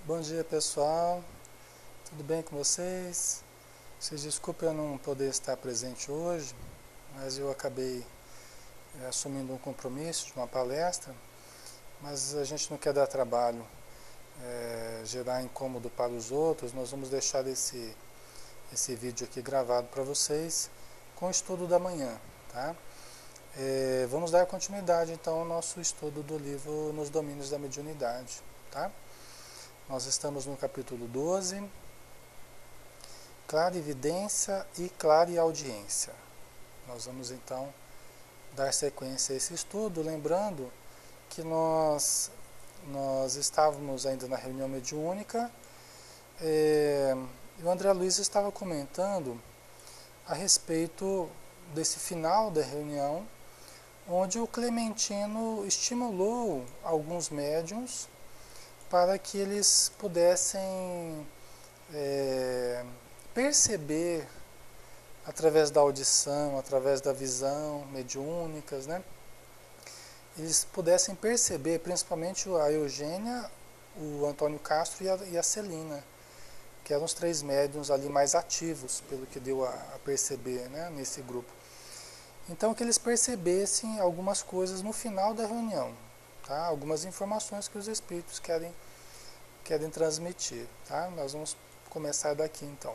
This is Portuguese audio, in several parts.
Bom dia, pessoal. Tudo bem com vocês? Vocês desculpem eu não poder estar presente hoje, mas eu acabei assumindo um compromisso de uma palestra, mas a gente não quer dar trabalho, gerar incômodo para os outros. Nós vamos deixar esse vídeo aqui gravado para vocês com o estudo da manhã, tá? Vamos dar continuidade então ao nosso estudo do livro Nos Domínios da Mediunidade, tá? Nós estamos no capítulo 12, Clarividência e Clareaudiência. Nós vamos então dar sequência a esse estudo, lembrando que nós estávamos ainda na reunião mediúnica, e o André Luiz estava comentando a respeito desse final da reunião, onde o Clementino estimulou alguns médiuns para que eles pudessem perceber, através da audição, através da visão mediúnicas, né? Eles pudessem perceber, principalmente a Eugênia, o Antônio Castro e a Celina, que eram os três médiuns ali mais ativos, pelo que deu a perceber, né, nesse grupo. Então, que eles percebessem algumas coisas no final da reunião, tá? Algumas informações que os espíritos querem transmitir, tá? Nós vamos começar daqui então.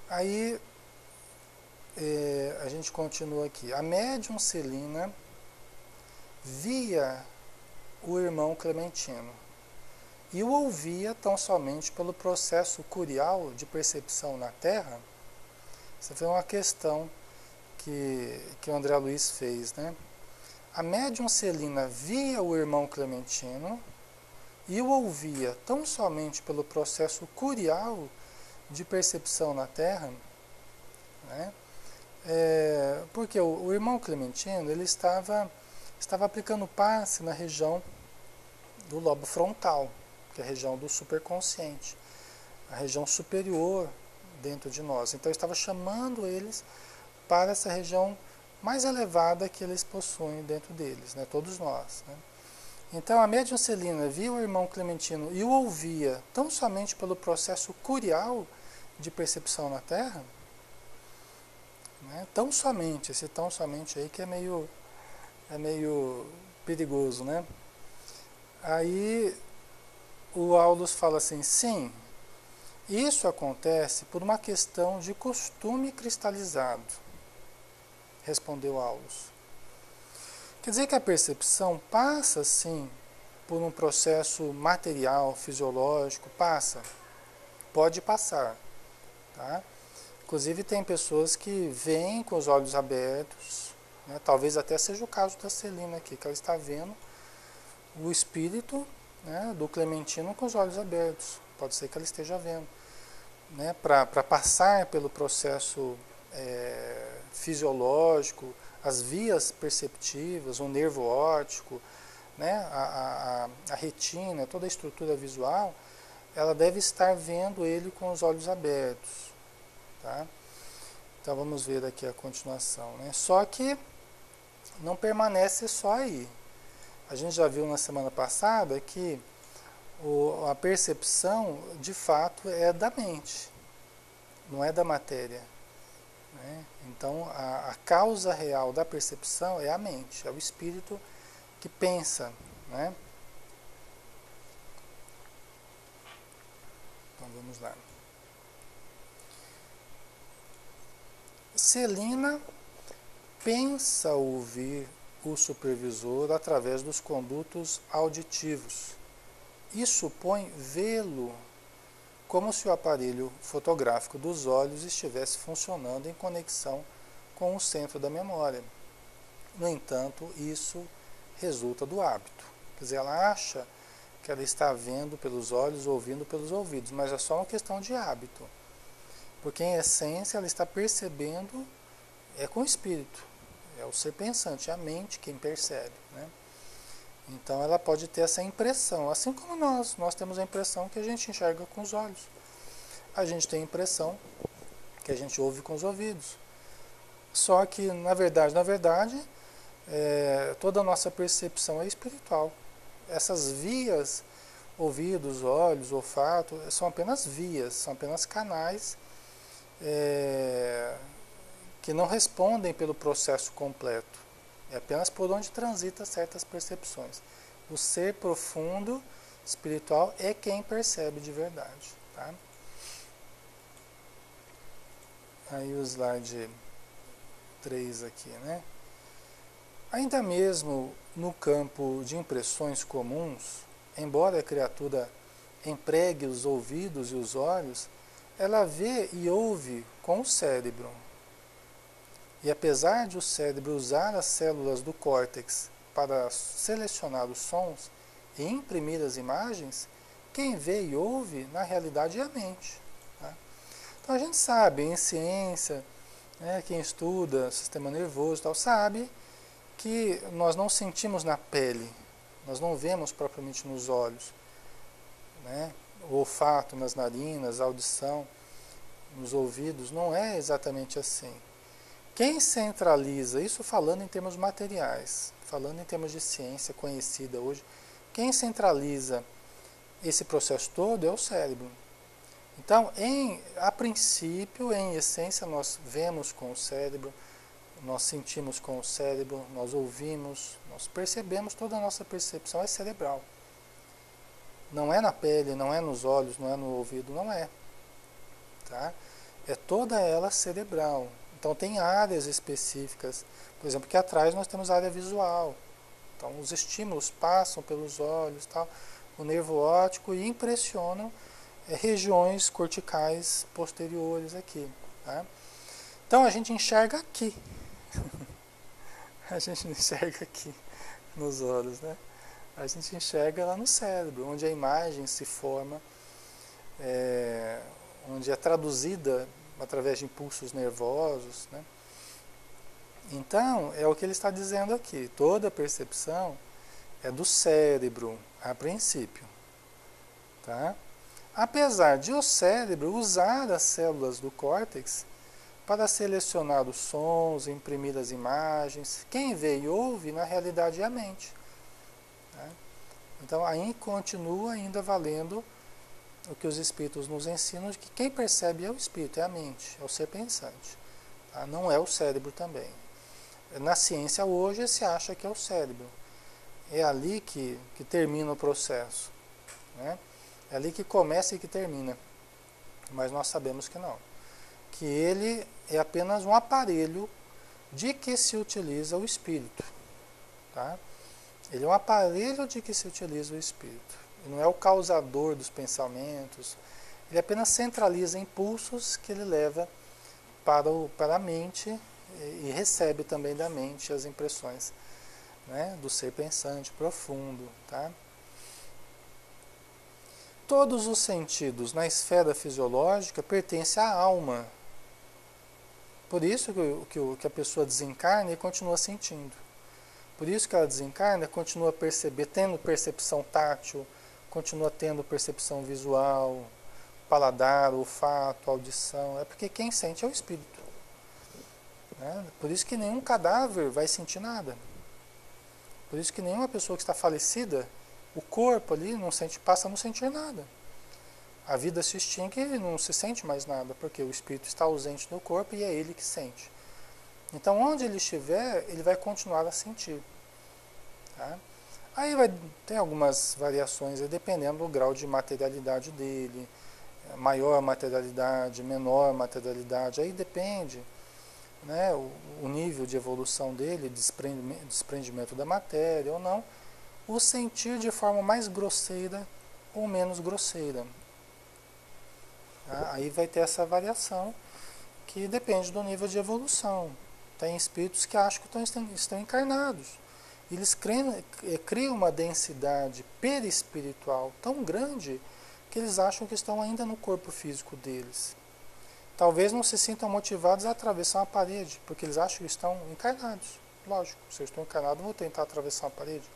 Aí a gente continua aqui. A médium Celina via o irmão Clementino e o ouvia tão somente pelo processo curial de percepção na Terra. Essa foi uma questão que o André Luiz fez, né? A médium Celina via o irmão Clementino e o ouvia tão somente pelo processo curial de percepção na Terra, né? Porque o irmão Clementino ele estava aplicando passe na região do lobo frontal, que é a região do superconsciente, a região superior dentro de nós. Então, estava chamando eles para essa região mais elevada que eles possuem dentro deles, né? Todos nós, né? Então, a médium Celina via o irmão Clementino e o ouvia tão somente pelo processo curial de percepção na Terra, né? Tão somente, esse tão somente aí que é meio perigoso, né? Aí o Aulus fala assim: sim, isso acontece por uma questão de costume cristalizado, respondeu Aulus. Quer dizer que a percepção passa, sim, por um processo material, fisiológico, pode passar, tá? Inclusive tem pessoas que veem com os olhos abertos, né? Talvez até seja o caso da Celina aqui, que ela está vendo o espírito, né, do Clementino com os olhos abertos. Pode ser que ela esteja vendo, né, para passar pelo processo fisiológico, as vias perceptivas, o nervo óptico, né, a retina, toda a estrutura visual, ela deve estar vendo ele com os olhos abertos, tá? Então vamos ver aqui a continuação, né? Só que não permanece só aí. A gente já viu na semana passada que a percepção, de fato, é da mente, não é da matéria, né? Então, a causa real da percepção é a mente, é o espírito que pensa, né? Então, vamos lá. Celina pensa ouvir o supervisor através dos condutos auditivos e supõe vê-lo, como se o aparelho fotográfico dos olhos estivesse funcionando em conexão com o centro da memória. No entanto, isso resulta do hábito. Quer dizer, ela acha que ela está vendo pelos olhos, ouvindo pelos ouvidos, mas é só uma questão de hábito. Porque, em essência, ela está percebendo com o espírito. É o ser pensante, é a mente quem percebe, né? Então ela pode ter essa impressão, assim como nós temos a impressão que a gente enxerga com os olhos. A gente tem a impressão que a gente ouve com os ouvidos. Só que, na verdade, toda a nossa percepção é espiritual. Essas vias ouvidos, olhos, olfato, são apenas vias, são apenas canais que não respondem pelo processo completo. É apenas por onde transita certas percepções. O ser profundo, espiritual, é quem percebe de verdade. Tá? Aí o slide 3 aqui, né? Ainda mesmo no campo de impressões comuns, embora a criatura empregue os ouvidos e os olhos, ela vê e ouve com o cérebro. E apesar de o cérebro usar as células do córtex para selecionar os sons e imprimir as imagens, quem vê e ouve, na realidade, é a mente. Tá? Então a gente sabe, em ciência, né, quem estuda sistema nervoso e tal, sabe que nós não sentimos na pele, nós não vemos propriamente nos olhos, né? O olfato nas narinas, a audição nos ouvidos, não é exatamente assim. Quem centraliza, isso falando em termos materiais, falando em termos de ciência conhecida hoje, quem centraliza esse processo todo é o cérebro. Então, a princípio, em essência, nós vemos com o cérebro, nós sentimos com o cérebro, nós ouvimos, nós percebemos, toda a nossa percepção é cerebral. Não é na pele, não é nos olhos, não é no ouvido, não é. Tá? É toda ela cerebral. Então tem áreas específicas, por exemplo, que atrás nós temos a área visual. Então os estímulos passam pelos olhos, tal, o nervo óptico e impressionam regiões corticais posteriores aqui. Tá? Então a gente enxerga aqui. A gente não enxerga aqui nos olhos, né? A gente enxerga lá no cérebro, onde a imagem se forma, onde é traduzida através de impulsos nervosos, né? Então, é o que ele está dizendo aqui. Toda percepção é do cérebro, a princípio. Tá? Apesar de o cérebro usar as células do córtex para selecionar os sons, imprimir as imagens, quem vê e ouve, na realidade, é a mente. Tá? Então, aí continua ainda valendo o que os espíritos nos ensinam, de que quem percebe é o espírito, é a mente, é o ser pensante. Tá? Não é o cérebro também. Na ciência hoje se acha que é o cérebro. É ali que termina o processo. Né? É ali que começa e que termina. Mas nós sabemos que não. Que ele é apenas um aparelho de que se utiliza o espírito. Tá? Ele é um aparelho de que se utiliza o espírito. Ele não é o causador dos pensamentos. Ele apenas centraliza impulsos que ele leva para a mente e recebe também da mente as impressões, né, do ser pensante profundo. Tá? Todos os sentidos na esfera fisiológica pertencem à alma. Por isso que a pessoa desencarna e continua sentindo. Por isso que ela desencarna e continua tendo percepção tátil, continua tendo percepção visual, paladar, olfato, audição. É porque quem sente é o espírito. Né? Por isso que nenhum cadáver vai sentir nada. Por isso que nenhuma pessoa que está falecida, o corpo ali passa a não sentir nada. A vida se extingue e não se sente mais nada, porque o espírito está ausente do corpo e é ele que sente. Então, onde ele estiver, ele vai continuar a sentir. Tá? Aí vai ter algumas variações, dependendo do grau de materialidade dele, maior materialidade, menor materialidade, aí depende, né, o nível de evolução dele, desprendimento da matéria ou não, o sentir de forma mais grosseira ou menos grosseira. Tá? Aí vai ter essa variação que depende do nível de evolução. Tem espíritos que acham que estão encarnados. Eles criam uma densidade perispiritual tão grande que eles acham que estão ainda no corpo físico deles. Talvez não se sintam motivados a atravessar uma parede, porque eles acham que estão encarnados. Lógico, se eu estou encarnado, vou tentar atravessar uma parede.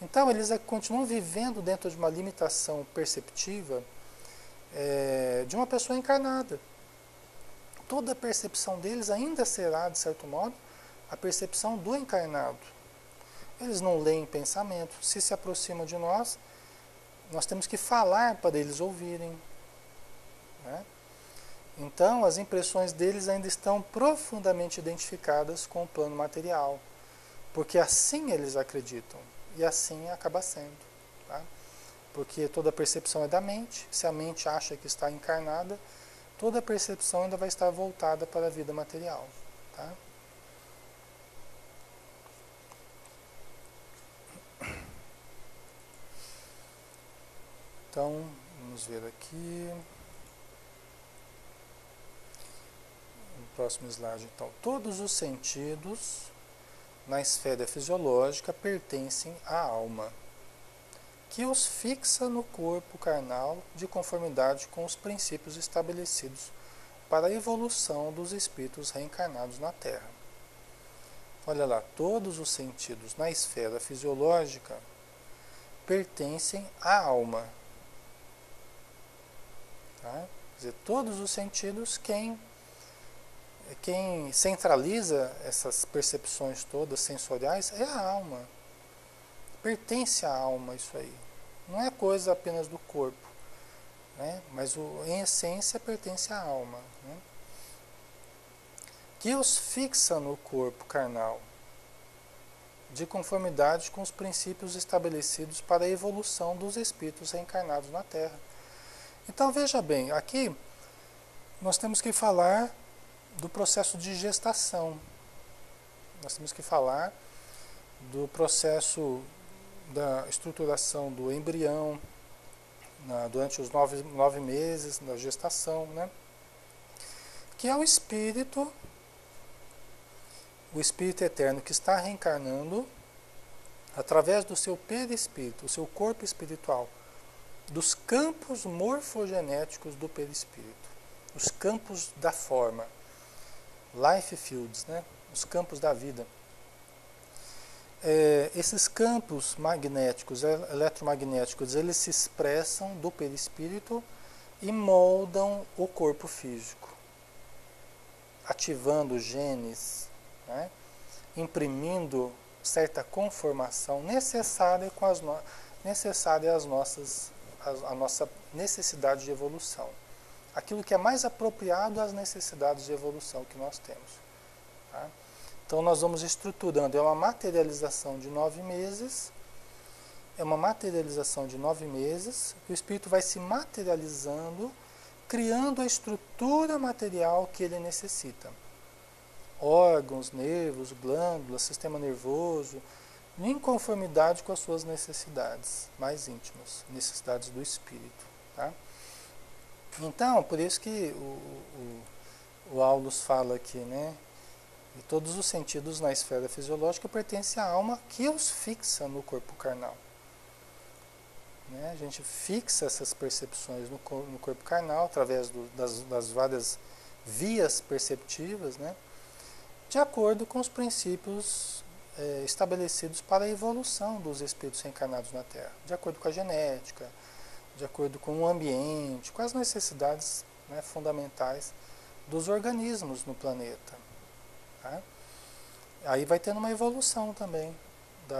Então, eles continuam vivendo dentro de uma limitação perceptiva de uma pessoa encarnada. Toda a percepção deles ainda será, de certo modo, a percepção do encarnado. Eles não leem pensamento. Se aproximam de nós, nós temos que falar para eles ouvirem, né? Então, as impressões deles ainda estão profundamente identificadas com o plano material, porque assim eles acreditam, e assim acaba sendo. Tá? Porque toda percepção é da mente, se a mente acha que está encarnada, toda percepção ainda vai estar voltada para a vida material. Tá? Então, vamos ver aqui. No próximo slide, então. Todos os sentidos na esfera fisiológica pertencem à alma, que os fixa no corpo carnal de conformidade com os princípios estabelecidos para a evolução dos espíritos reencarnados na Terra. Olha lá, todos os sentidos na esfera fisiológica pertencem à alma. Tá? Quer dizer, todos os sentidos, quem centraliza essas percepções todas sensoriais é a alma. Pertence à alma isso aí. Não é coisa apenas do corpo, né? Mas em essência pertence à alma. Né? Que os fixa no corpo carnal, de conformidade com os princípios estabelecidos para a evolução dos espíritos reencarnados na Terra. Então veja bem, aqui nós temos que falar do processo de gestação. Nós temos que falar do processo da estruturação do embrião durante os 9 meses da gestação, né? Que é o espírito eterno que está reencarnando através do seu perispírito, o seu corpo espiritual, dos campos morfogenéticos do perispírito, os campos da forma, life fields, né? Os campos da vida. Esses campos magnéticos, eletromagnéticos, eles se expressam do perispírito e moldam o corpo físico, ativando genes, né? Imprimindo certa conformação necessária à nossa necessidade de evolução. Aquilo que é mais apropriado às necessidades de evolução que nós temos. Tá? Então nós vamos estruturando, é uma materialização de 9 meses, que o espírito vai se materializando, criando a estrutura material que ele necessita. Órgãos, nervos, glândulas, sistema nervoso, em conformidade com as suas necessidades mais íntimas, necessidades do espírito. Tá? Então, por isso que o Aulus fala aqui, né? E todos os sentidos na esfera fisiológica pertencem à alma que os fixa no corpo carnal. Né? A gente fixa essas percepções no corpo carnal através das várias vias perceptivas, né? De acordo com os princípios estabelecidos para a evolução dos espíritos reencarnados na Terra, de acordo com a genética, de acordo com o ambiente, com as necessidades, né, fundamentais dos organismos no planeta. Tá? Aí vai tendo uma evolução também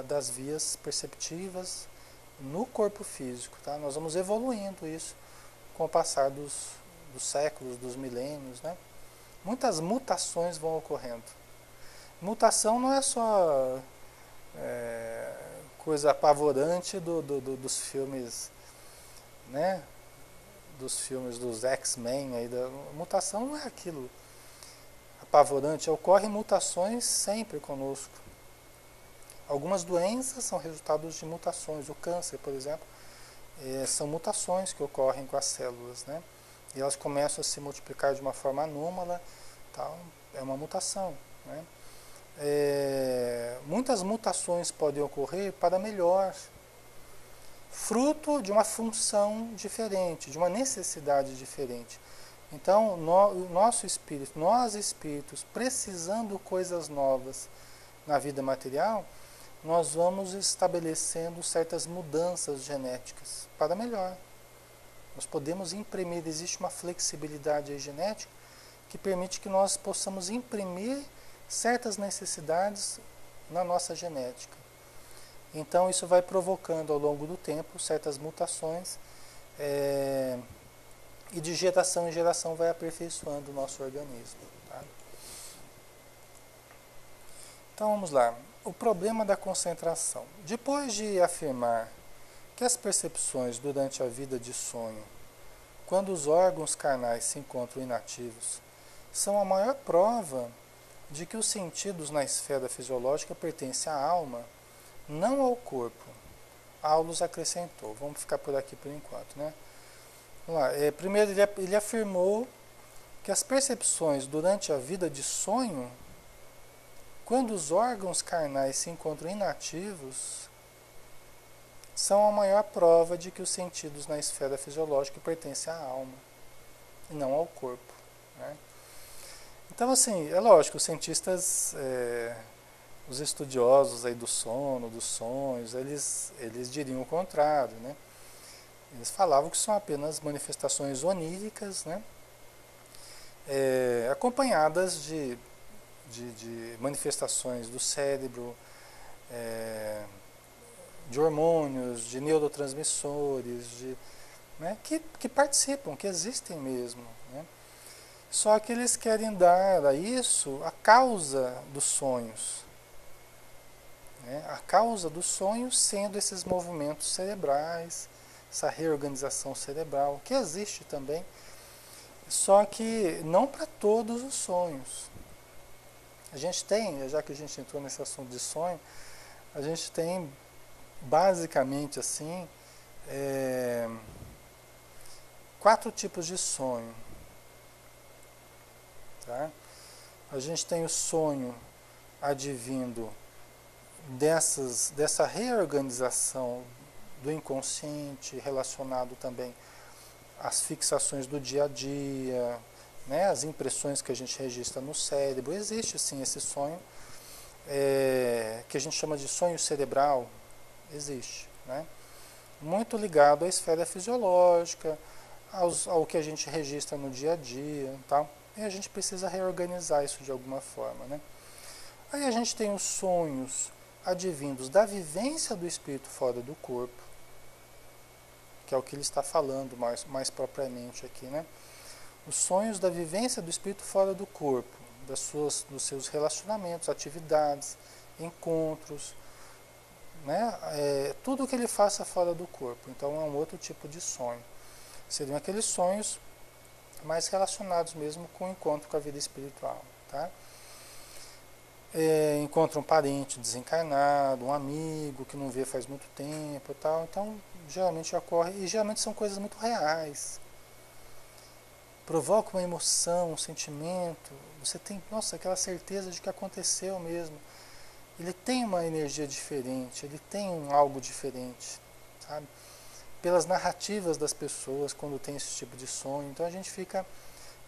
das vias perceptivas no corpo físico. Tá? Nós vamos evoluindo isso com o passar dos séculos, dos milênios. Né? Muitas mutações vão ocorrendo. Mutação não é só coisa apavorante dos filmes, né? Dos filmes dos X-Men. Mutação não é aquilo apavorante, ocorrem mutações sempre conosco. Algumas doenças são resultados de mutações. O câncer, por exemplo, são mutações que ocorrem com as células, né? E elas começam a se multiplicar de uma forma anômala, tal, é uma mutação, né? Muitas mutações podem ocorrer para melhor, fruto de uma função diferente, de uma necessidade diferente. Então, o nosso espírito, nós espíritos, precisando coisas novas na vida material, nós vamos estabelecendo certas mudanças genéticas para melhor. Nós podemos imprimir, existe uma flexibilidade aí genética que permite que nós possamos imprimir certas necessidades na nossa genética. Então isso vai provocando ao longo do tempo certas mutações, e de geração em geração vai aperfeiçoando o nosso organismo. Tá? Então vamos lá. O problema da concentração. Depois de afirmar que as percepções durante a vida de sonho, quando os órgãos carnais se encontram inativos, são a maior prova de que os sentidos na esfera fisiológica pertencem à alma, não ao corpo. Aulus acrescentou. Vamos ficar por aqui por enquanto, né? Vamos lá. Primeiro ele afirmou que as percepções durante a vida de sonho, quando os órgãos carnais se encontram inativos, são a maior prova de que os sentidos na esfera fisiológica pertencem à alma e não ao corpo. Né? Então, assim, é lógico, os cientistas, os estudiosos aí do sono, dos sonhos, eles diriam o contrário, né? Eles falavam que são apenas manifestações oníricas, né? Acompanhadas de manifestações do cérebro, de hormônios, de neurotransmissores, né, que participam, que existem mesmo. Né? Só que eles querem dar a isso a causa dos sonhos. Né? A causa dos sonhos sendo esses movimentos cerebrais, essa reorganização cerebral, que existe também, só que não para todos os sonhos. A gente tem, já que a gente entrou nesse assunto de sonho, a gente tem basicamente assim 4 tipos de sonho. Tá? A gente tem o sonho advindo dessa reorganização do inconsciente, relacionado também às fixações do dia a dia, né, as impressões que a gente registra no cérebro. Existe sim esse sonho, que a gente chama de sonho cerebral, existe, né? Muito ligado à esfera fisiológica, ao que a gente registra no dia a dia, tal. E a gente precisa reorganizar isso de alguma forma, né? Aí a gente tem os sonhos advindos da vivência do espírito fora do corpo, que é o que ele está falando mais propriamente aqui, né? Os sonhos da vivência do espírito fora do corpo, dos seus relacionamentos, atividades, encontros, né? Tudo que ele faça fora do corpo. Então é um outro tipo de sonho. Seriam aqueles sonhos mais relacionados mesmo com o encontro com a vida espiritual. Tá? Encontra um parente desencarnado, um amigo que não vê faz muito tempo e tal. Então geralmente ocorre, e geralmente são coisas muito reais. Provoca uma emoção, um sentimento. Você tem, nossa, aquela certeza de que aconteceu mesmo. Ele tem uma energia diferente, ele tem algo diferente, sabe? Pelas narrativas das pessoas quando tem esse tipo de sonho. Então a gente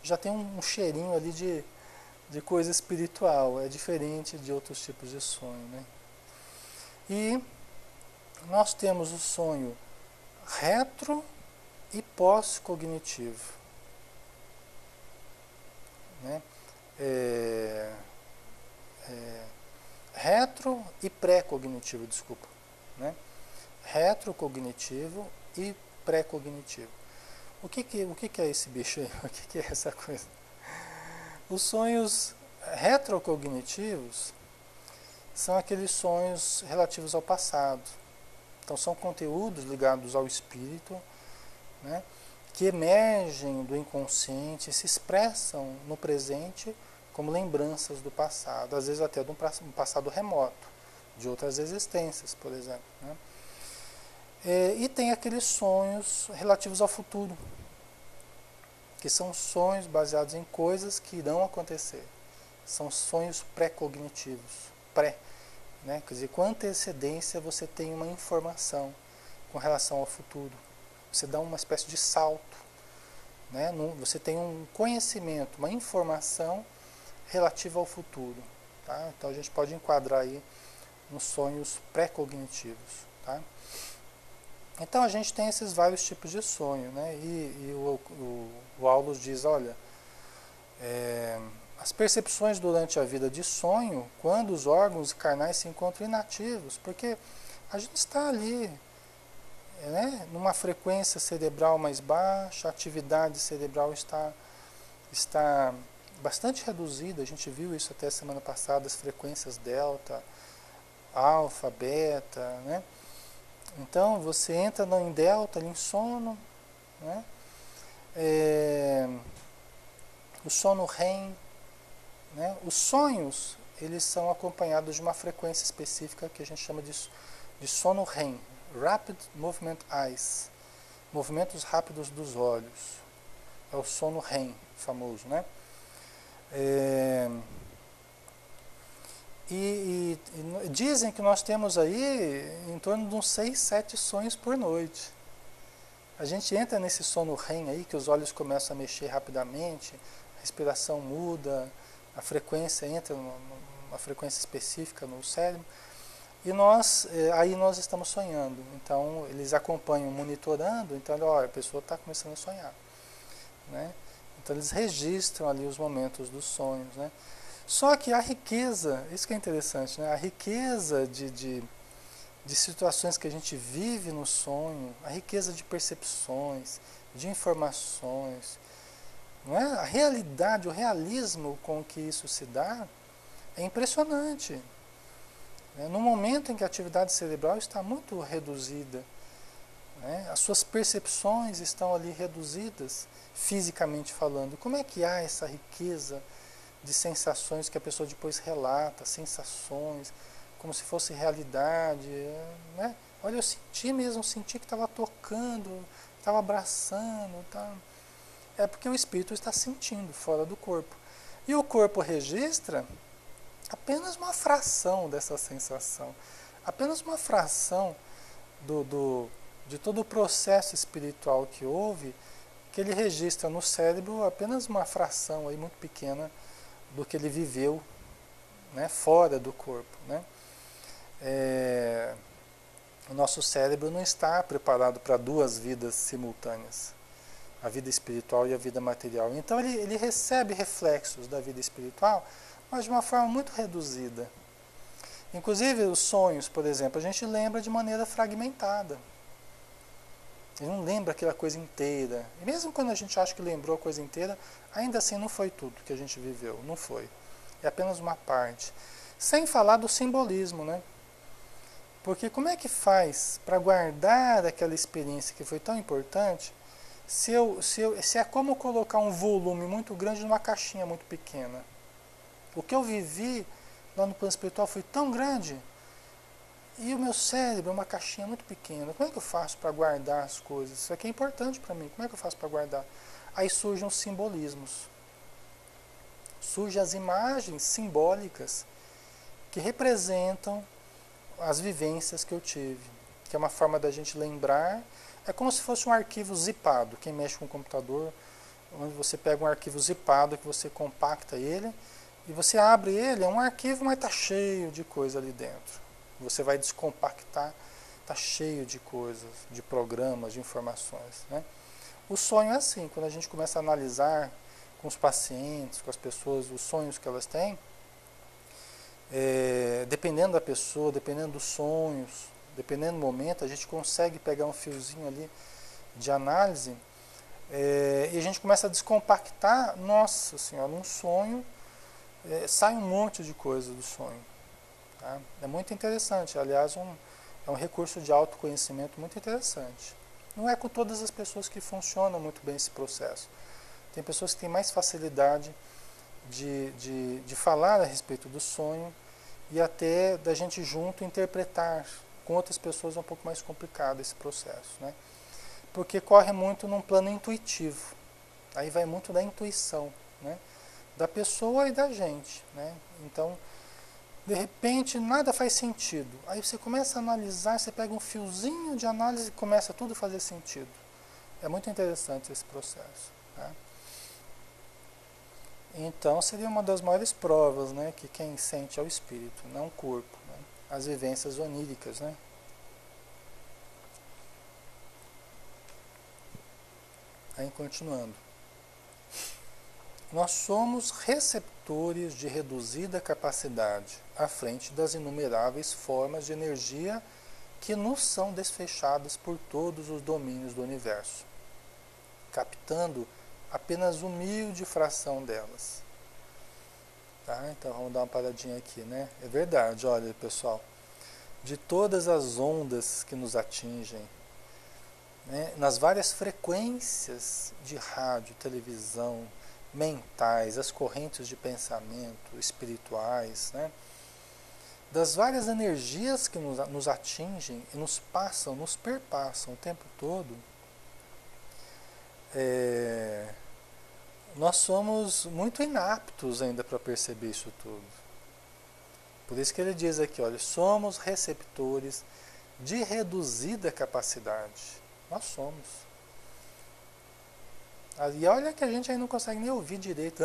já tem um cheirinho ali de coisa espiritual, é diferente de outros tipos de sonho, né? E nós temos o sonho retro e pós-cognitivo, né? Retro e pré-cognitivo, desculpa, né? Retrocognitivo e pré-cognitivo. O que é esse bicho aí? O que é essa coisa? Os sonhos retrocognitivos são aqueles sonhos relativos ao passado. Então são conteúdos ligados ao espírito, né, que emergem do inconsciente e se expressam no presente como lembranças do passado, às vezes até de um passado remoto, de outras existências, por exemplo. Né? E tem aqueles sonhos relativos ao futuro, que são sonhos baseados em coisas que irão acontecer. São sonhos pré-cognitivos, né? Quer dizer, com antecedência você tem uma informação com relação ao futuro. Você dá uma espécie de salto, né? Você tem um conhecimento, uma informação relativa ao futuro. Tá? Então a gente pode enquadrar aí nos sonhos pré-cognitivos. Tá? Então a gente tem esses vários tipos de sonho, né? E o Aulus diz, olha, as percepções durante a vida de sonho, quando os órgãos carnais se encontram inativos, porque a gente está ali, né, numa frequência cerebral mais baixa, a atividade cerebral está bastante reduzida, a gente viu isso até semana passada, as frequências delta, alfa, beta, né? Então você entra em delta, em sono, né? O sono REM, né? Os sonhos, eles são acompanhados de uma frequência específica que a gente chama de sono REM, Rapid Movement Eyes, movimentos rápidos dos olhos. É o sono REM, famoso, né? E dizem que nós temos aí em torno de uns 6, 7 sonhos por noite. A gente entra nesse sono REM aí, que os olhos começam a mexer rapidamente, a respiração muda, a frequência entra numa frequência específica no cérebro, e aí nós estamos sonhando. Então eles acompanham monitorando, então olha, a pessoa está começando a sonhar, né? Então eles registram ali os momentos dos sonhos, né? Só que a riqueza, isso que é interessante, né? A riqueza de situações que a gente vive no sonho, a riqueza de percepções, de informações, não é? A realidade, o realismo com que isso se dá é impressionante. No momento em que a atividade cerebral está muito reduzida, né? As suas percepções estão ali reduzidas, fisicamente falando. Como é que há essa riqueza de sensações que a pessoa depois relata, sensações, como se fosse realidade, né? Olha, eu senti que estava tocando, estava abraçando, tá? É porque o espírito está sentindo fora do corpo. E o corpo registra apenas uma fração dessa sensação, apenas uma fração de todo o processo espiritual que houve, que ele registra no cérebro apenas uma fração aí muito pequena do que ele viveu, né, fora do corpo, né? O nosso cérebro não está preparado para duas vidas simultâneas, a vida espiritual e a vida material. Então ele recebe reflexos da vida espiritual, mas de uma forma muito reduzida. Inclusive os sonhos, por exemplo, a gente lembra de maneira fragmentada. Ele não lembra aquela coisa inteira. E mesmo quando a gente acha que lembrou a coisa inteira, ainda assim não foi tudo que a gente viveu, não foi. É apenas uma parte. Sem falar do simbolismo, né? Porque como é que faz para guardar aquela experiência que foi tão importante, se é como colocar um volume muito grande numa caixinha muito pequena? O que eu vivi lá no plano espiritual foi tão grande, e o meu cérebro é uma caixinha muito pequena. Como é que eu faço para guardar as coisas? Isso aqui é importante para mim. Como é que eu faço para guardar? Aí surgem os simbolismos. Surgem as imagens simbólicas que representam as vivências que eu tive. Que é uma forma da gente lembrar. É como se fosse um arquivo zipado. Quem mexe com o computador, onde você pega um arquivo zipado, que você compacta ele, e você abre ele, é um arquivo, mas está cheio de coisa ali dentro. Você vai descompactar, está cheio de coisas, de programas, de informações, né? O sonho é assim, quando a gente começa a analisar com os pacientes, com as pessoas, os sonhos que elas têm, dependendo da pessoa, dependendo dos sonhos, dependendo do momento, a gente consegue pegar um fiozinho ali de análise, e a gente começa a descompactar. Nossa Senhora, um sonho, sai um monte de coisa do sonho. Tá? É muito interessante, aliás, é um recurso de autoconhecimento muito interessante. Não é com todas as pessoas que funciona muito bem esse processo. Tem pessoas que têm mais facilidade de falar a respeito do sonho e até da gente junto interpretar. Com outras pessoas é um pouco mais complicado esse processo, né? Porque corre muito num plano intuitivo. Aí vai muito da intuição, né? Da pessoa e da gente, né? Então, de repente, nada faz sentido. Aí você começa a analisar, você pega um fiozinho de análise e começa tudo a fazer sentido. É muito interessante esse processo. Tá? Então, seria uma das maiores provas, né, que quem sente é o espírito, não o corpo. Né? As vivências oníricas, né? Aí, continuando. Nós somos receptores de reduzida capacidade, à frente das inumeráveis formas de energia que nos são desfechadas por todos os domínios do universo, captando apenas humilde fração delas. Tá? Então vamos dar uma paradinha aqui, né? É verdade, olha pessoal, de todas as ondas que nos atingem, né, nas várias frequências de rádio, televisão, mentais, as correntes de pensamento, espirituais, né, das várias energias que nos atingem e nos passam, nos perpassam o tempo todo, nós somos muito inaptos ainda para perceber isso tudo. Por isso que ele diz aqui, olha, somos receptores de reduzida capacidade. Nós somos. E olha que a gente aí não consegue nem ouvir direito.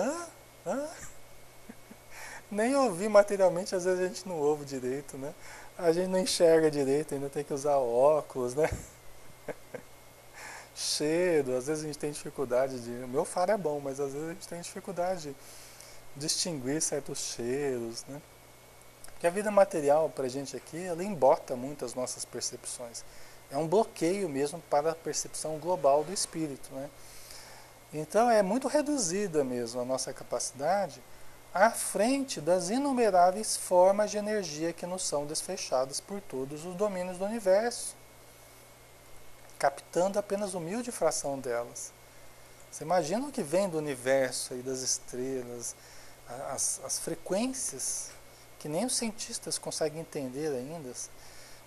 Nem ouvir materialmente, às vezes a gente não ouve direito, né? A gente não enxerga direito, ainda tem que usar óculos, né? Cheiro, às vezes a gente tem dificuldade de... O meu faro é bom, mas às vezes a gente tem dificuldade de distinguir certos cheiros, né? Porque a vida material pra gente aqui, ela embota muito as nossas percepções. É um bloqueio mesmo para a percepção global do espírito, né? Então é muito reduzida mesmo a nossa capacidade à frente das inumeráveis formas de energia que nos são desfechadas por todos os domínios do universo, captando apenas humilde fração delas. Você imagina o que vem do universo, aí, das estrelas, as frequências que nem os cientistas conseguem entender ainda.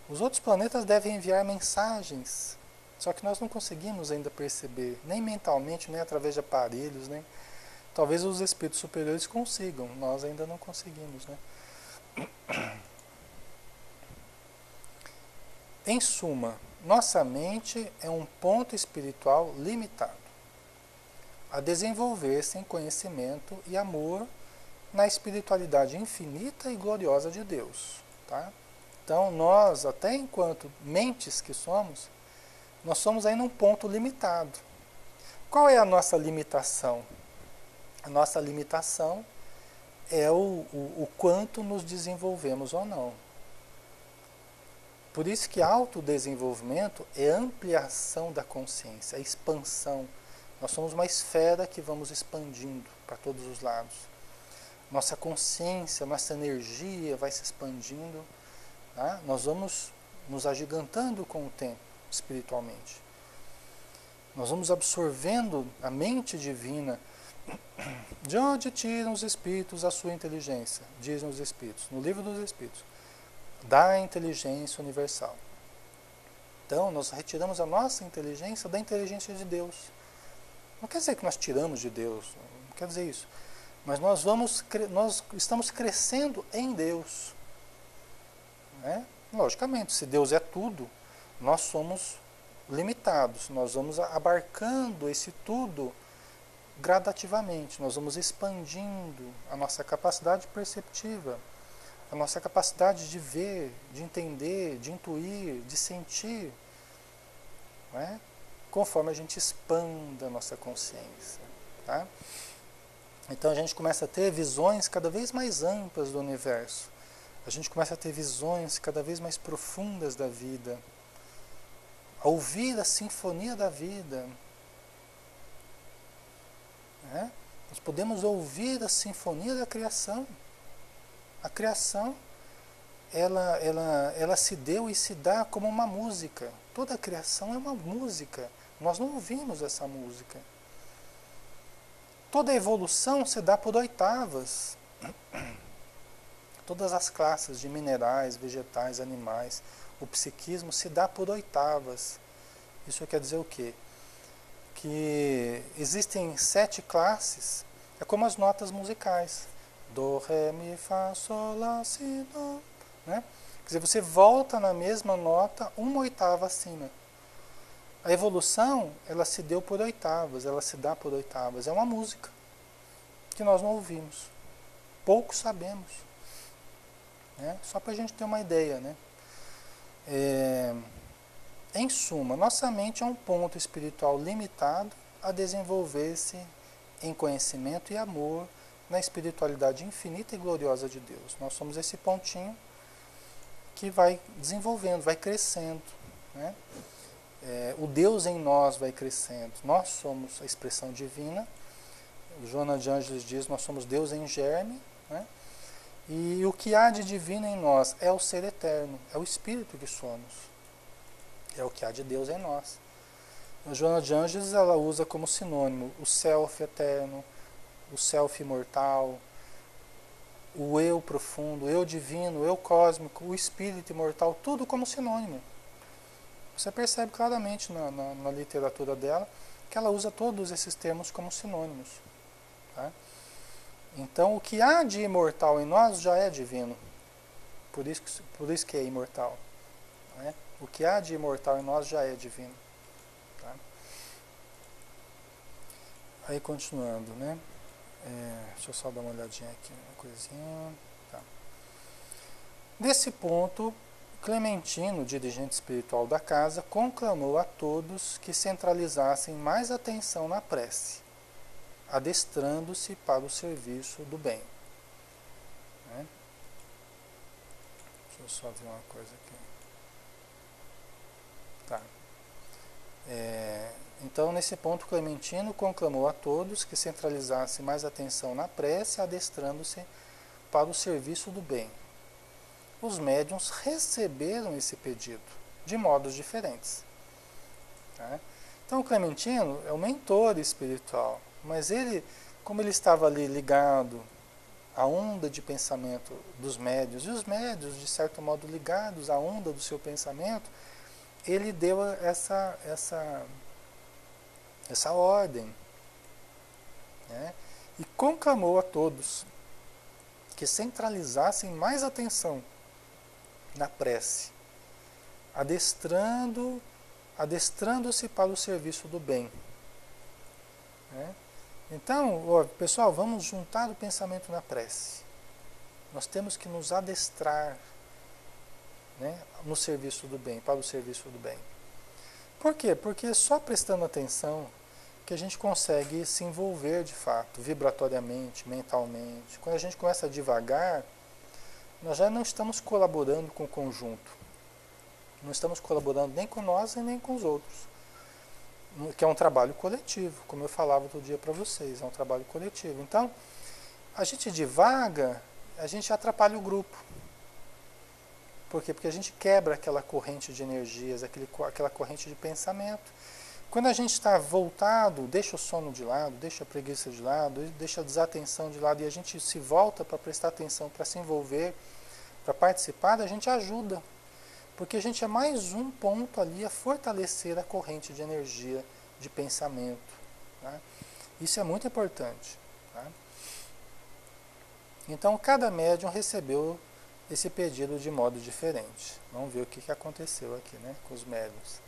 Os outros planetas devem enviar mensagens, só que nós não conseguimos ainda perceber, nem mentalmente, nem através de aparelhos, nem... Talvez os espíritos superiores consigam, nós ainda não conseguimos, né? Em suma, nossa mente é um ponto espiritual limitado a desenvolver-se em conhecimento e amor na espiritualidade infinita e gloriosa de Deus, tá? Então, nós, até enquanto mentes que somos, nós somos ainda um ponto limitado. Qual é a nossa limitação? A nossa limitação é o quanto nos desenvolvemos ou não. Por isso que autodesenvolvimento é ampliação da consciência, é expansão. Nós somos uma esfera que vamos expandindo para todos os lados. Nossa consciência, nossa energia vai se expandindo. Tá? Nós vamos nos agigantando com o tempo, espiritualmente. Nós vamos absorvendo a mente divina. De onde tiram os espíritos a sua inteligência? Dizem os espíritos, no livro dos espíritos. Da inteligência universal. Então, nós retiramos a nossa inteligência da inteligência de Deus. Não quer dizer que nós tiramos de Deus, não quer dizer isso. Mas nós estamos crescendo em Deus. Né? Logicamente, se Deus é tudo, nós somos limitados. Nós vamos abarcando esse tudo gradativamente. Nós vamos expandindo a nossa capacidade perceptiva, a nossa capacidade de ver, de entender, de intuir, de sentir, né? Conforme a gente expanda a nossa consciência. Tá? Então a gente começa a ter visões cada vez mais amplas do universo. A gente começa a ter visões cada vez mais profundas da vida. A ouvir a sinfonia da vida. Né? Nós podemos ouvir a sinfonia da criação. A criação, ela se deu e se dá como uma música. Toda a criação é uma música. Nós não ouvimos essa música. Toda a evolução se dá por oitavas. Todas as classes de minerais, vegetais, animais, o psiquismo se dá por oitavas. Isso quer dizer o quê? Que existem 7 classes, é como as notas musicais. Do, ré, mi, fá, sol, lá, si, do. Né? Quer dizer, você volta na mesma nota uma oitava acima. A evolução, ela se deu por oitavas, ela se dá por oitavas. É uma música que nós não ouvimos. Pouco sabemos. Né? Só para a gente ter uma ideia. Né? Em suma, nossa mente é um ponto espiritual limitado a desenvolver-se em conhecimento e amor na espiritualidade infinita e gloriosa de Deus. Nós somos esse pontinho que vai desenvolvendo, vai crescendo, né? O Deus em nós vai crescendo. Nós somos a expressão divina. O Joana de Ângeles diz, nós somos Deus em germe, né? E o que há de divino em nós é o ser eterno, é o Espírito que somos. É o que há de Deus em nós. A Joana de Ângeles, ela usa como sinônimo o self eterno, o self imortal, o eu profundo, o eu divino, o eu cósmico, o espírito imortal, tudo como sinônimo. Você percebe claramente na literatura dela que ela usa todos esses termos como sinônimos. Tá? Então, o que há de imortal em nós já é divino. Por isso que é imortal. Né? O que há de imortal em nós já é divino. Tá? Aí, continuando, né? Deixa eu só dar uma olhadinha aqui, uma coisinha. Tá. Nesse ponto, Clementino, dirigente espiritual da casa, conclamou a todos que centralizassem mais atenção na prece, adestrando-se para o serviço do bem. Né? Deixa eu só ver uma coisa aqui. Tá. Então, nesse ponto, Clementino conclamou a todos que centralizassem mais atenção na prece, adestrando-se para o serviço do bem. Os médiuns receberam esse pedido, de modos diferentes. Tá? Então, o Clementino é o mentor espiritual, mas ele, como ele estava ali ligado à onda de pensamento dos médiuns, e os médiuns, de certo modo, ligados à onda do seu pensamento, ele deu essa ordem, né? E conclamou a todos que centralizassem mais atenção na prece, adestrando-se para o serviço do bem. Né? Então, pessoal, vamos juntar o pensamento na prece. Nós temos que nos adestrar, né, no serviço do bem, para o serviço do bem. Por quê? Porque só prestando atenção que a gente consegue se envolver de fato, vibratoriamente, mentalmente. Quando a gente começa a divagar, nós já não estamos colaborando com o conjunto. Não estamos colaborando nem com nós e nem com os outros. Que é um trabalho coletivo, como eu falava outro dia para vocês, é um trabalho coletivo. Então, a gente divaga, a gente atrapalha o grupo. Por quê? Porque a gente quebra aquela corrente de energias, aquela corrente de pensamento. Quando a gente está voltado, deixa o sono de lado, deixa a preguiça de lado, deixa a desatenção de lado e a gente se volta para prestar atenção, para se envolver, para participar, a gente ajuda. Porque a gente é mais um ponto ali a fortalecer a corrente de energia, de pensamento. Tá? Isso é muito importante. Tá? Então, cada médium recebeu esse pedido de modo diferente. Vamos ver o que aconteceu aqui, né, com os médiuns.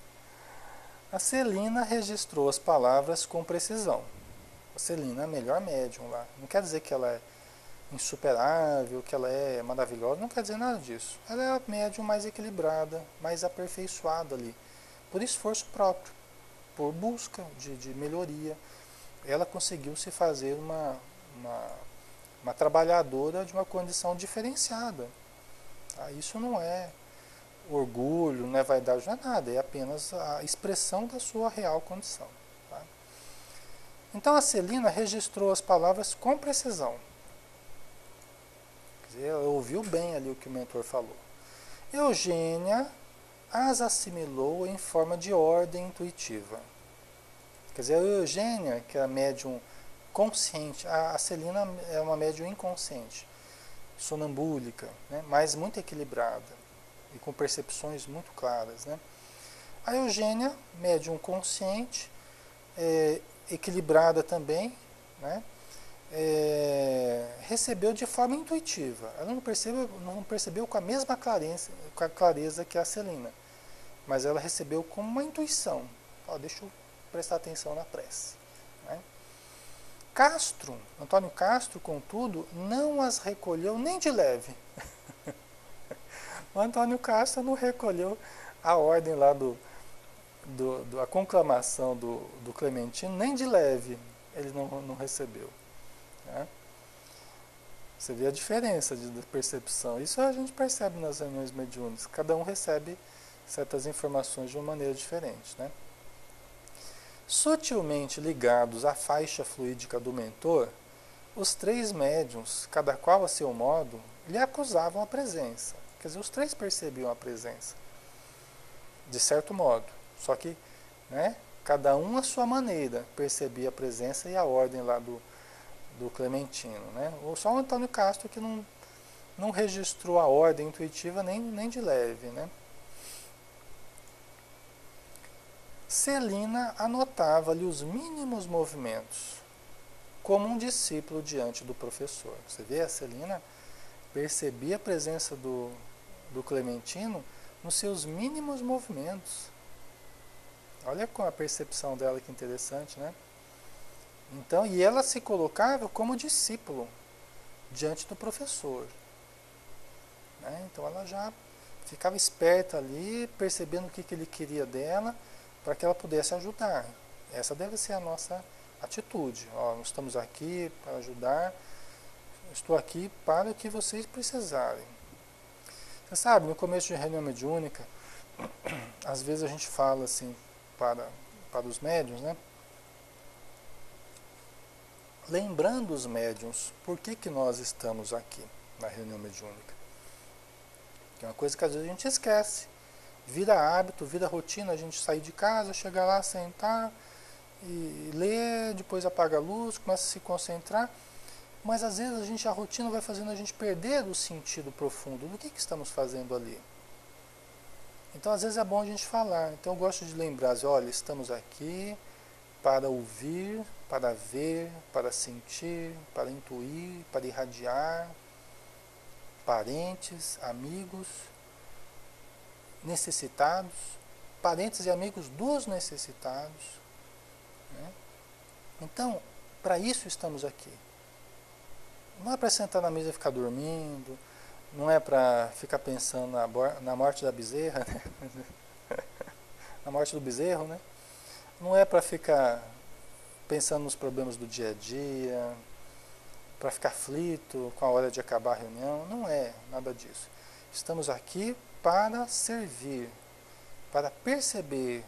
A Celina registrou as palavras com precisão. A Celina é a melhor médium lá. Não quer dizer que ela é insuperável, que ela é maravilhosa, não quer dizer nada disso. Ela é a médium mais equilibrada, mais aperfeiçoada ali, por esforço próprio, por busca de melhoria. Ela conseguiu se fazer uma trabalhadora de uma condição diferenciada. Tá? Isso não é orgulho, não é vaidade, não é nada, é apenas a expressão da sua real condição. Tá? Então a Celina registrou as palavras com precisão. Quer dizer, ela ouviu bem ali o que o mentor falou. Eugênia as assimilou em forma de ordem intuitiva. Quer dizer, a Eugênia, que é a médium consciente, a Celina é uma médium inconsciente, sonambúlica, né, mas muito equilibrada e com percepções muito claras. Né? A Eugênia, médium consciente, equilibrada também, né, recebeu de forma intuitiva. Ela não percebeu com a mesma clareza que a Celina, mas ela recebeu como uma intuição. Deixa eu prestar atenção na prece. Né? Antônio Castro, contudo, não as recolheu nem de leve. O Antônio Castro não recolheu a ordem lá a conclamação do Clementino, nem de leve ele não recebeu. Né? Você vê a diferença de percepção. Isso a gente percebe nas reuniões mediúnicas. Cada um recebe certas informações de uma maneira diferente, né? Sutilmente ligados à faixa fluídica do mentor, os três médiuns, cada qual a seu modo, lhe acusavam a presença. Quer dizer, os três percebiam a presença, de certo modo. Só que, né, cada um à sua maneira percebia a presença e a ordem lá do Clementino, né? Só o Antônio Castro que não registrou a ordem intuitiva nem de leve, né? Celina anotava-lhe os mínimos movimentos, como um discípulo diante do professor. Você vê, a Celina percebia a presença do Clementino nos seus mínimos movimentos. Olha com a percepção dela, que interessante, né? Então, e ela se colocava como discípulo diante do professor, né? Então ela já ficava esperta ali, percebendo o que ele queria dela, para que ela pudesse ajudar. Essa deve ser a nossa atitude. Ó, nós estamos aqui para ajudar, estou aqui para o que vocês precisarem. Você sabe, no começo de reunião mediúnica, às vezes a gente fala assim para os médiuns, né? Lembrando os médiuns por que nós estamos aqui na reunião mediúnica. Que é uma coisa que às vezes a gente esquece. Vira hábito, vira rotina, a gente sair de casa, chegar lá, sentar e ler, depois apaga a luz, começa a se concentrar. Mas às vezes a rotina vai fazendo a gente perder o sentido profundo do que estamos fazendo ali. Então às vezes é bom a gente falar. Então eu gosto de lembrar, olha, estamos aqui para ouvir, para ver, para sentir, para intuir, para irradiar, parentes, amigos, necessitados, parentes e amigos dos necessitados, né? Então, para isso estamos aqui. Não é para sentar na mesa e ficar dormindo, não é para ficar pensando na morte da bezerra, né? Na morte do bezerro, né? Não é para ficar pensando nos problemas do dia a dia, para ficar aflito com a hora de acabar a reunião. Não é nada disso. Estamos aqui para servir, para perceber,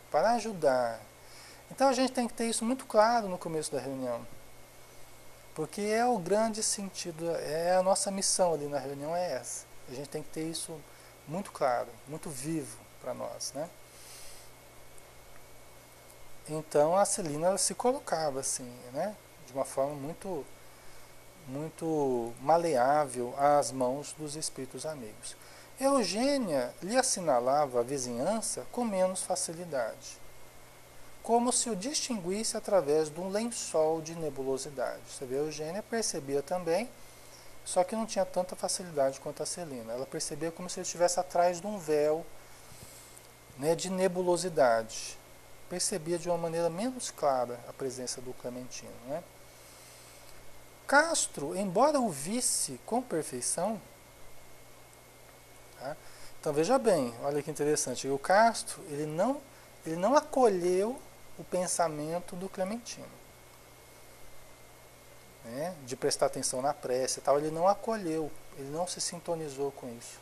para ajudar. Então a gente tem que ter isso muito claro no começo da reunião. Porque é o grande sentido, é a nossa missão ali na reunião, é essa. A gente tem que ter isso muito claro, muito vivo para nós, né? Então a Celina, ela se colocava assim, né? De uma forma muito maleável às mãos dos espíritos amigos. Eugênia lhe assinalava a vizinhança com menos facilidade, como se o distinguisse através de um lençol de nebulosidade. Você vê, a Eugênia percebia também, só que não tinha tanta facilidade quanto a Celina. Ela percebia como se ele estivesse atrás de um véu, né, de nebulosidade. Percebia de uma maneira menos clara a presença do Clementino, né? Castro, embora o visse com perfeição, tá? Então veja bem, olha que interessante, o Castro ele não acolheu o pensamento do Clementino, né? De prestar atenção na prece e tal, ele não acolheu, ele não se sintonizou com isso,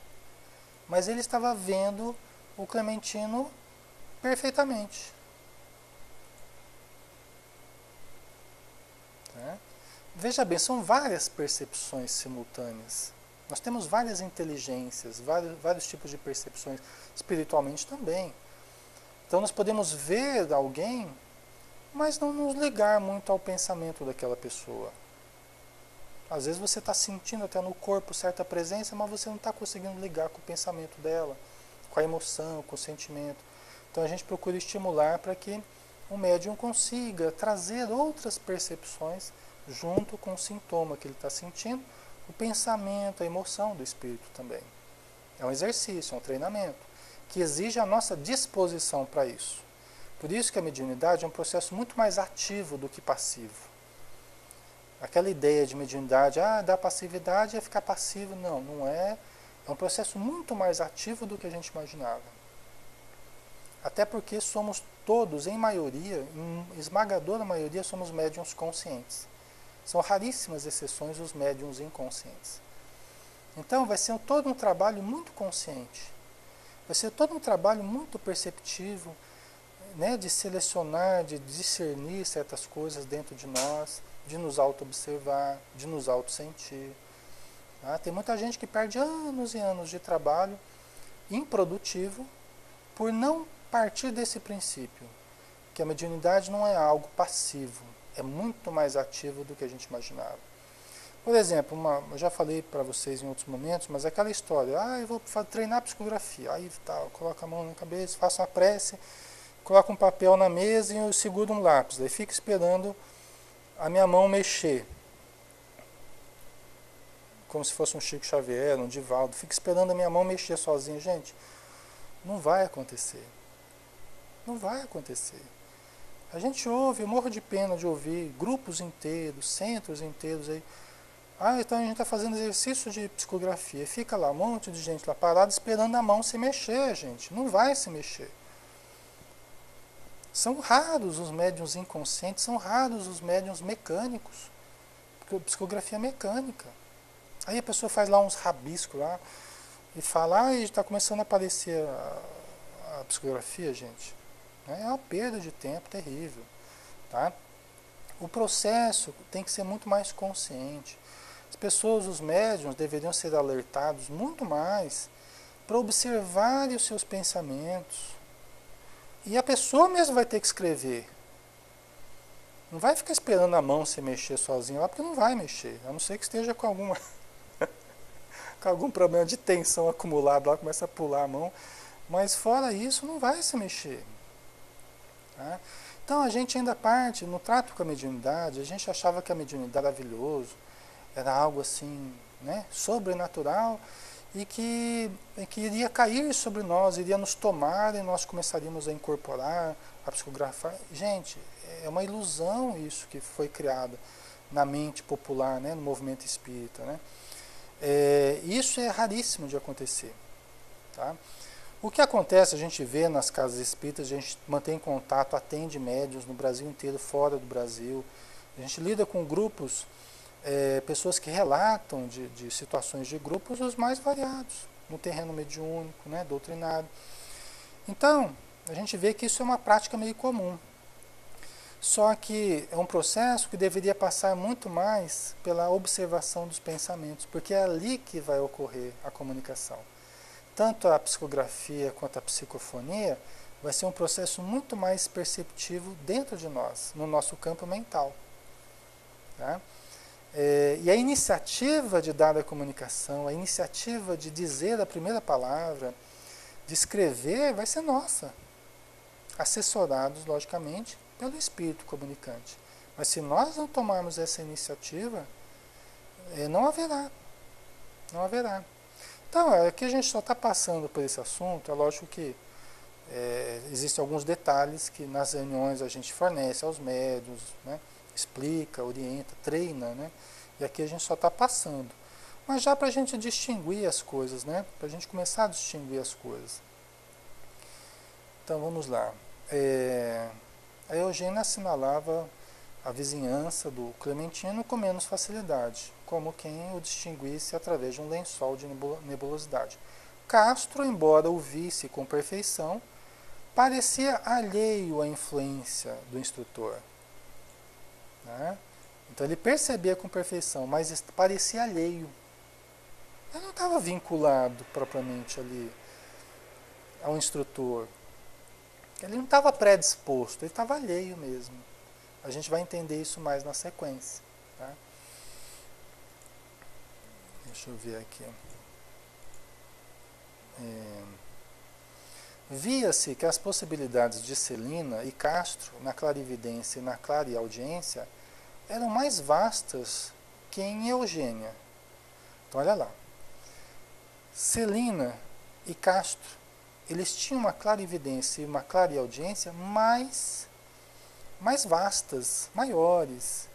mas ele estava vendo o Clementino perfeitamente, tá? Veja bem, são várias percepções simultâneas. Nós temos várias inteligências, vários tipos de percepções, espiritualmente também. Então nós podemos ver alguém, mas não nos ligar muito ao pensamento daquela pessoa. Às vezes você está sentindo até no corpo certa presença, mas você não está conseguindo ligar com o pensamento dela, com a emoção, com o sentimento. Então a gente procura estimular para que o médium consiga trazer outras percepções junto com o sintoma que ele está sentindo, o pensamento, a emoção do espírito também. É um exercício, é um treinamento, que exige a nossa disposição para isso. Por isso que a mediunidade é um processo muito mais ativo do que passivo. Aquela ideia de mediunidade, da passividade é ficar passivo, não é. É um processo muito mais ativo do que a gente imaginava. Até porque somos todos, em maioria, em esmagadora maioria, somos médiuns conscientes. São raríssimas exceções os médiums inconscientes. Então vai ser todo um trabalho muito consciente. Vai ser todo um trabalho muito perceptivo, né, de selecionar, de discernir certas coisas dentro de nós, de nos auto-observar, de nos auto-sentir. Tá? Tem muita gente que perde anos e anos de trabalho improdutivo por não partir desse princípio, que a mediunidade não é algo passivo, é muito mais ativo do que a gente imaginava. Por exemplo, eu já falei para vocês em outros momentos, mas aquela história, eu vou treinar psicografia, aí tal, coloca a mão na cabeça, faço uma prece, coloco um papel na mesa e eu seguro um lápis, daí fico esperando a minha mão mexer, como se fosse um Chico Xavier, um Divaldo, fico esperando a minha mão mexer sozinha, gente, não vai acontecer, não vai acontecer. A gente ouve, eu morro de pena de ouvir grupos inteiros, centros inteiros aí, então a gente está fazendo exercício de psicografia. Fica lá um monte de gente lá parada esperando a mão se mexer, gente. Não vai se mexer. São raros os médiuns inconscientes, são raros os médiuns mecânicos. Psicografia mecânica. Aí a pessoa faz lá uns rabiscos lá e fala, está começando a aparecer a psicografia, gente. É uma perda de tempo terrível. Tá? O processo tem que ser muito mais consciente. As pessoas, os médiuns, deveriam ser alertados muito mais para observarem os seus pensamentos. E a pessoa mesmo vai ter que escrever. Não vai ficar esperando a mão se mexer sozinha lá, porque não vai mexer. A não ser que esteja com com algum problema de tensão acumulado lá, começa a pular a mão. Mas fora isso, não vai se mexer. Tá? Então a gente ainda parte, no trato com a mediunidade, a gente achava que a mediunidade era maravilhoso, era algo assim, né, sobrenatural, e que iria cair sobre nós, iria nos tomar e nós começaríamos a incorporar, a psicografar. Gente, é uma ilusão isso que foi criado na mente popular, né, no movimento espírita. Né? Isso é raríssimo de acontecer. Tá? O que acontece, a gente vê nas casas espíritas, a gente mantém contato, atende médiuns no Brasil inteiro, fora do Brasil. A gente lida com grupos, pessoas que relatam de situações de grupos os mais variados, no terreno mediúnico, né, doutrinário. Então, a gente vê que isso é uma prática meio comum. Só que é um processo que deveria passar muito mais pela observação dos pensamentos, porque é ali que vai ocorrer a comunicação. Tanto a psicografia quanto a psicofonia vai ser um processo muito mais perceptivo dentro de nós, no nosso campo mental. Tá? E a iniciativa de dar a comunicação, a iniciativa de dizer a primeira palavra, de escrever, vai ser nossa. Assessorados, logicamente, pelo espírito comunicante. Mas se nós não tomarmos essa iniciativa, não haverá. Não haverá. Então, aqui a gente só está passando por esse assunto. É lógico que existem alguns detalhes que nas reuniões a gente fornece aos médiuns, né? Explica, orienta, treina, né? E aqui a gente só está passando. Mas já para a gente distinguir as coisas, né? Para a gente começar a distinguir as coisas. Então vamos lá. A Eugênia assinalava a vizinhança do Clementino com menos facilidade, como quem o distinguisse através de um lençol de nebulosidade. Castro, embora o visse com perfeição, parecia alheio à influência do instrutor. Né? Então ele percebia com perfeição, mas parecia alheio. Ele não estava vinculado propriamente ali ao instrutor. Ele não estava predisposto, ele estava alheio mesmo. A gente vai entender isso mais na sequência. Tá? Deixa eu ver aqui. Via-se que as possibilidades de Celina e Castro na clarividência e na clareaudiência eram mais vastas que em Eugênia. Então olha lá. Celina e Castro, eles tinham uma clarividência e uma clareaudiência mais vastas, maiores,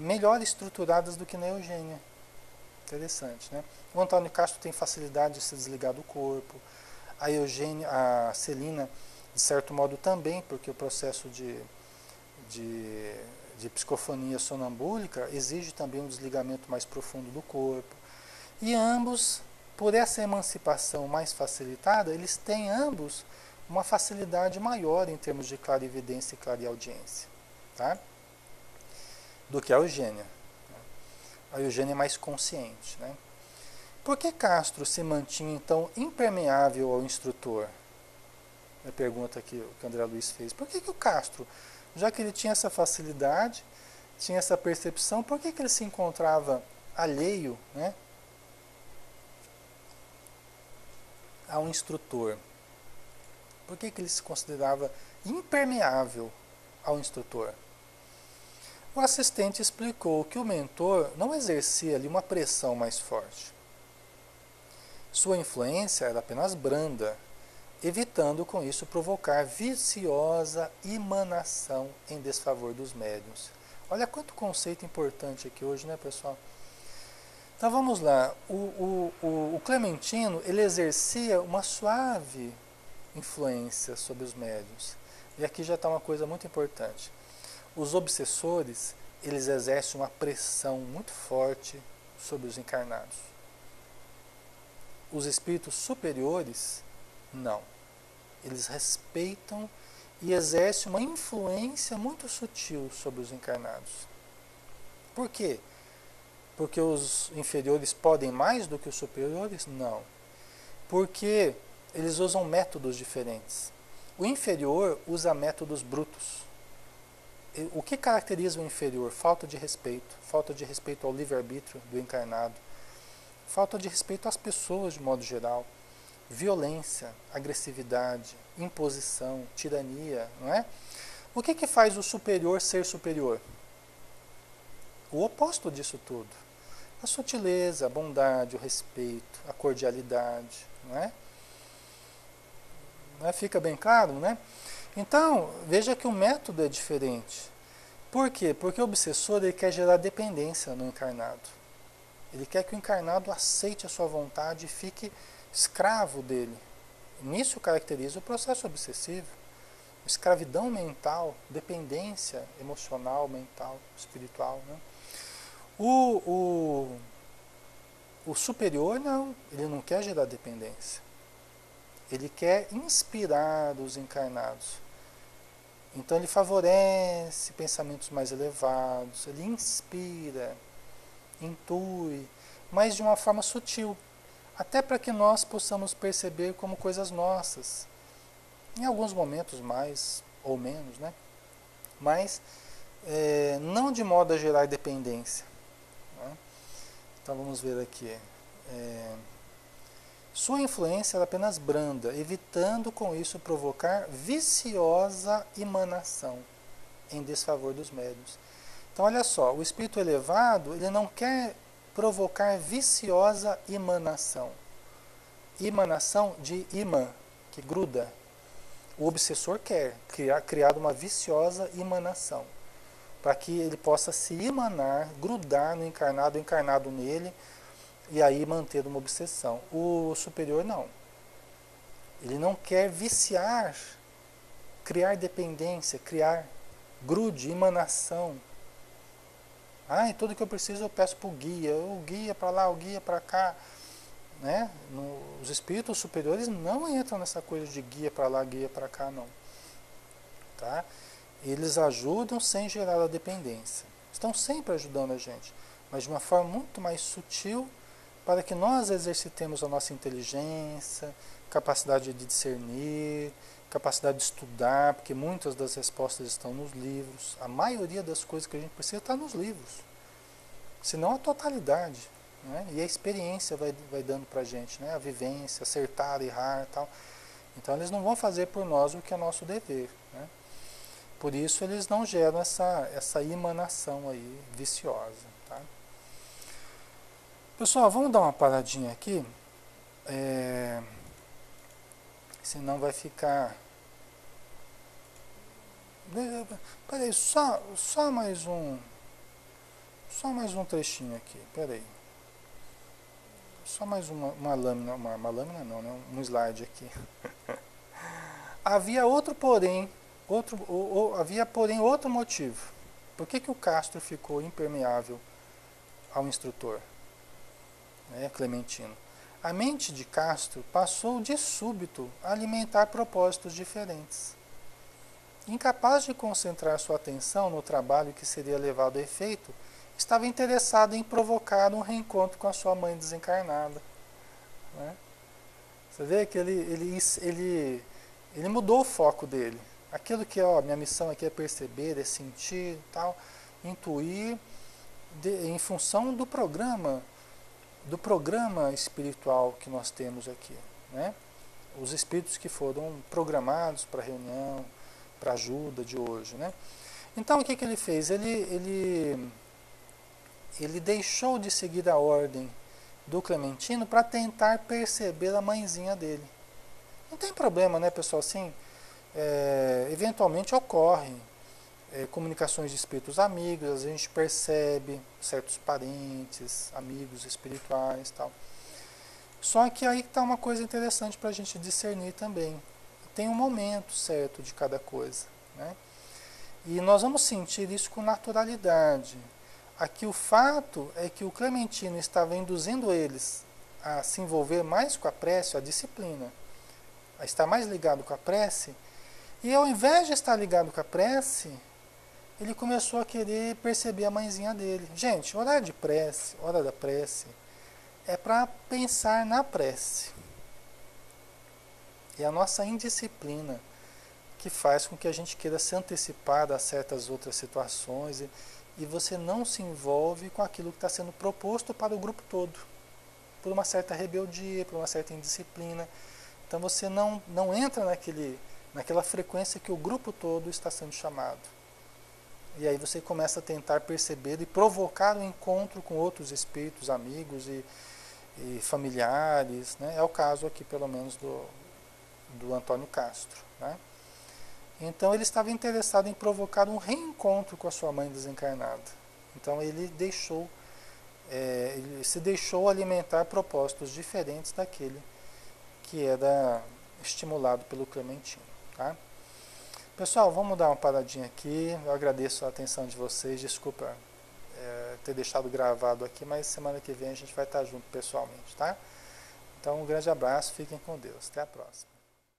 melhor estruturadas do que na Eugênia. Interessante, né? O Antônio Castro tem facilidade de se desligar do corpo. A Celina, de certo modo, também, porque o processo de, de psicofonia sonambúlica exige também um desligamento mais profundo do corpo. E ambos, por essa emancipação mais facilitada, eles têm ambos uma facilidade maior em termos de clarividência e clareaudiência, tá? Do que a Eugênia. A Eugênia é mais consciente, né? Por que Castro se mantinha então impermeável ao instrutor? É a pergunta que o André Luiz fez. Por que o Castro, já que ele tinha essa facilidade, tinha essa percepção, por que ele se encontrava alheio, né, ao instrutor? Por que ele se considerava impermeável ao instrutor? O assistente explicou que o mentor não exercia ali uma pressão mais forte. Sua influência era apenas branda, evitando com isso provocar viciosa emanação em desfavor dos médiuns. Olha quanto conceito importante aqui hoje, né, pessoal? Então vamos lá. O Clementino, ele exercia uma suave influência sobre os médiuns. E aqui já está uma coisa muito importante. Os obsessores, eles exercem uma pressão muito forte sobre os encarnados. Os espíritos superiores, não. Eles respeitam e exercem uma influência muito sutil sobre os encarnados. Por quê? Porque os inferiores podem mais do que os superiores? Não. Porque eles usam métodos diferentes. O inferior usa métodos brutos. O que caracteriza o inferior? Falta de respeito ao livre-arbítrio do encarnado, falta de respeito às pessoas de modo geral, violência, agressividade, imposição, tirania, não é? O que faz o superior ser superior? O oposto disso tudo. A sutileza, a bondade, o respeito, a cordialidade, não é? Não é? Fica bem claro, né? Então, veja que o método é diferente. Por quê? Porque o obsessor ele quer gerar dependência no encarnado. Ele quer que o encarnado aceite a sua vontade e fique escravo dele. Nisso caracteriza o processo obsessivo. Escravidão mental, dependência emocional, mental, espiritual. Né? O superior não, ele não quer gerar dependência. Ele quer inspirar os encarnados. Então ele favorece pensamentos mais elevados, ele inspira, intui, mas de uma forma sutil, até para que nós possamos perceber como coisas nossas, em alguns momentos mais ou menos, né? Mas não de modo a gerar dependência. Né? Então vamos ver aqui. Sua influência era apenas branda, evitando com isso provocar viciosa emanação em desfavor dos médiuns. Então olha só, o espírito elevado, ele não quer provocar viciosa emanação. Emanação de imã, que gruda. O obsessor quer criar uma viciosa emanação, para que ele possa se emanar, grudar no encarnado, o encarnado nele, e aí manter uma obsessão. O superior não. Ele não quer viciar, criar dependência, criar grude, emanação. E tudo que eu preciso eu peço para o guia. O guia para lá, o guia para cá. Né? Os espíritos superiores não entram nessa coisa de guia para lá, guia para cá, não. Tá? Eles ajudam sem gerar a dependência. Estão sempre ajudando a gente, mas de uma forma muito mais sutil, para que nós exercitemos a nossa inteligência, capacidade de discernir, capacidade de estudar, porque muitas das respostas estão nos livros. A maioria das coisas que a gente precisa está nos livros, se não a totalidade. Né? E a experiência vai dando para a gente, né? A vivência, acertar, errar e tal. Então eles não vão fazer por nós o que é nosso dever. Né? Por isso eles não geram essa emanação aí viciosa. Tá? Pessoal, vamos dar uma paradinha aqui, senão vai ficar... Peraí, só mais um trechinho aqui, peraí. Só mais uma lâmina, uma lâmina não, né? Um slide aqui. Havia outro porém Havia, porém, outro motivo. Por que o Castro ficou impermeável ao instrutor, né, Clementino? A mente de Castro passou de súbito a alimentar propósitos diferentes. Incapaz de concentrar sua atenção no trabalho que seria levado a efeito, estava interessado em provocar um reencontro com a sua mãe desencarnada. Né? Você vê que ele mudou o foco dele. Aquilo que, minha missão aqui é perceber, é sentir, tal, intuir, em função do programa espiritual que nós temos aqui, né? Os espíritos que foram programados para a reunião, para a ajuda de hoje, né? Então, o que ele fez? Ele deixou de seguir a ordem do Clementino para tentar perceber a mãezinha dele. Não tem problema, né, pessoal? Assim, eventualmente ocorre comunicações de espíritos amigos, a gente percebe certos parentes, amigos espirituais, tal. Só que aí está uma coisa interessante para a gente discernir também. Tem um momento certo de cada coisa, né? E nós vamos sentir isso com naturalidade. Aqui o fato é que o Clementino estava induzindo eles a se envolver mais com a prece, a disciplina, a estar mais ligado com a prece, e ao invés de estar ligado com a prece, ele começou a querer perceber a mãezinha dele. Gente, hora de prece, hora da prece, é para pensar na prece. É a nossa indisciplina que faz com que a gente queira se antecipar a certas outras situações e você não se envolve com aquilo que está sendo proposto para o grupo todo. Por uma certa rebeldia, por uma certa indisciplina. Então você não entra naquela frequência que o grupo todo está sendo chamado. E aí você começa a tentar perceber e provocar um encontro com outros espíritos, amigos e familiares, né? É o caso aqui, pelo menos, do Antônio Castro, né? Então ele estava interessado em provocar um reencontro com a sua mãe desencarnada. Então ele se deixou alimentar propósitos diferentes daquele que era estimulado pelo Clementino, tá? Pessoal, vamos dar uma paradinha aqui. Eu agradeço a atenção de vocês. Desculpa ter deixado gravado aqui, mas semana que vem a gente vai estar junto pessoalmente, tá? Então, um grande abraço. Fiquem com Deus. Até a próxima.